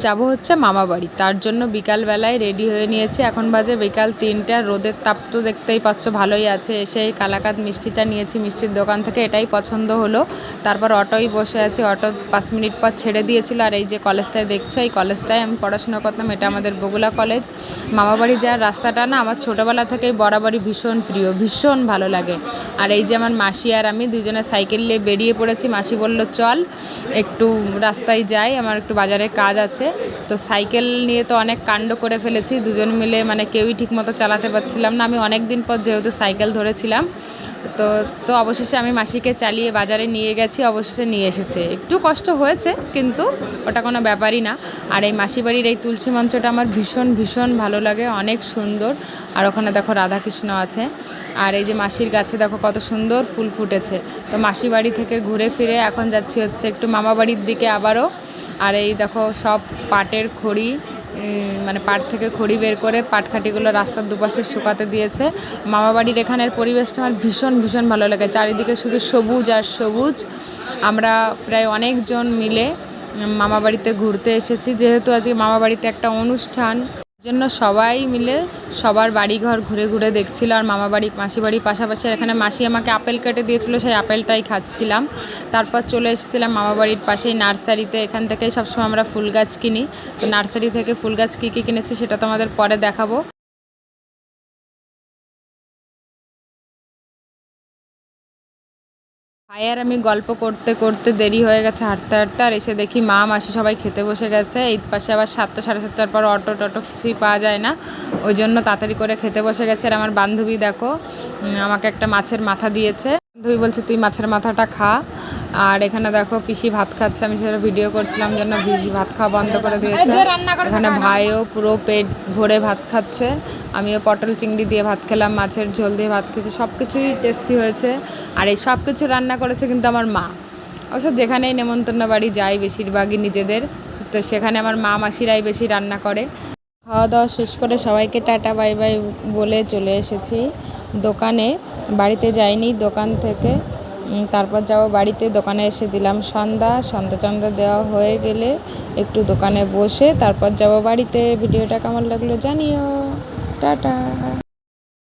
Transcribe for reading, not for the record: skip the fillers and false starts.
যাব হচ্ছে মামাবাড়ি। তার জন্য বিকালবেলায় রেডি হয়ে নিয়েছি। এখন বাজে বিকাল 3টা। রোদের তাপ তো দেখতেই পাচ্ছ ভালোই আছে। এসে এই কালাকাঁদ মিষ্টিটা নিয়েছি মিষ্টির দোকান থেকে, এটাই পছন্দ হলো। তারপর অটোয় বসে আছি, অটো 5 মিনিট পর ছেড়ে দিয়েছিল। আর এই যে কলেজটায় দেখছো, এই কলেজটায় আমি পড়াশোনা করতাম। এটা আমাদের বগুলা কলেজ। মামাবাড়ি যাওয়ার রাস্তাটা না আমার ছোটোবেলা থেকেই বরাবরই ভীষণ প্রিয়, ভীষণ ভালো লাগে। আর এই যে আমার মাসি আর আমি দুজনে সাইকেল নিয়ে বেরিয়ে পড়েছি। মাসি বলল চল একটু রাস্তায় যাই, আমার একটু বাজারে কাজ আছে। তো সাইকেল নিয়ে তো অনেক কাণ্ড করে ফেলেছি দুজন মিলে, মানে কেউই ঠিকমতো চালাতে পারছিলাম না। আমি অনেক দিন পর যেহেতু সাইকেল ধরেছিলাম, তো অবশেষে আমি মাসিকে চালিয়ে বাজারে নিয়ে গেছি, অবশেষে নিয়ে এসেছে। একটু কষ্ট হয়েছে কিন্তু ওটা কোনো ব্যাপারই না। আর এই মাসি বাড়ির এই তুলসী মঞ্চটা আমার ভীষণ ভীষণ ভালো লাগে, অনেক সুন্দর। আর ওখানে দেখো রাধাকৃষ্ণ আছে। আর এই যে মাসির গাছে দেখো কত সুন্দর ফুল ফুটেছে। তো মাসি বাড়ি থেকে ঘুরে ফিরে এখন যাচ্ছি হচ্ছে একটু মামা বাড়ির দিকে আবারও। আর এই দেখো সব পাটের খড়ি, মানে পাট থেকে খড়ি বের করে পাটখাটিগুলো রাস্তার দুপাশে শুকাতে দিয়েছে। মামাবাড়ির এখানের পরিবেশটা আমার ভীষণ ভীষণ ভালো লাগে, চারিদিকে শুধু সবুজ আর সবুজ। আমরা প্রায় অনেকজন মিলে মামাবাড়িতে ঘুরতে এসেছি, যেহেতু আজকে মামাবাড়িতে একটা অনুষ্ঠান, জন্য সবাই মিলে সবার বাড়িঘর ঘুরে ঘুরে দেখছিল। আর মামাবাড়ি মাসি বাড়ির পাশাপাশি এখানে মাসি আমাকে আপেল কেটে দিয়েছিল, সেই আপেলটাই খাচ্ছিলাম। তারপর চলে এসেছিলাম মামাবাড়ির পাশেই নার্সারিতে। এখান থেকেই সবসময় আমরা ফুল গাছ কিনি। তো নার্সারি থেকে ফুল গাছ কী কী কিনেছি সেটা তোমাদের পরে দেখাবো। ভাই আর আমি গল্প করতে করতে দেরি হয়ে গেছে হাঁটতে হাঁটতে। আর এসে দেখি মা মাসি সবাই খেতে বসে গেছে। এই পাশে আবার 7টা সাড়ে 7টার পর অটো টটো কিছুই পাওয়া যায় না, ওই জন্য তাড়াতাড়ি করে খেতে বসে গেছে। আর আমার বান্ধবী দেখো আমাকে একটা মাছের মাথা দিয়েছে। বান্ধবী বলছে তুই মাছের মাথাটা খা। আর এখানে দেখো পিসি ভাত খাচ্ছে, আমি সেটা ভিডিও করছিলাম জন্য পিসি ভাত খাওয়া বন্ধ করে দিয়েছে। এখানে ভাইও পুরো পেট ভরে ভাত খাচ্ছে। আমিও পটল চিংড়ি দিয়ে ভাত খেলাম, মাছের ঝোল দিয়ে ভাত খেয়েছি, সব কিছুই টেস্টি হয়েছে। আর এই সব কিছু রান্না করেছে কিন্তু আমার মা। অবশ্য যেখানেই নেমন্তন্ন বাড়ি যাই বেশিরভাগই নিজেদের, তো সেখানে আমার মা মাসিরাই বেশি রান্না করে। খাওয়া দাওয়া শেষ করে সবাইকে টাটা বাই বাই বলে চলে এসেছি দোকানে। বাড়িতে যাইনি, দোকান থেকে তারপর যাব বাড়িতে। দোকানে এসে দিলাম সন্ধ্যা দেওয়া হয়ে গেলে একটু দোকানে বসে তারপর যাব বাড়িতে। ভিডিওটা কেমন লাগলো জানিও। টাটা।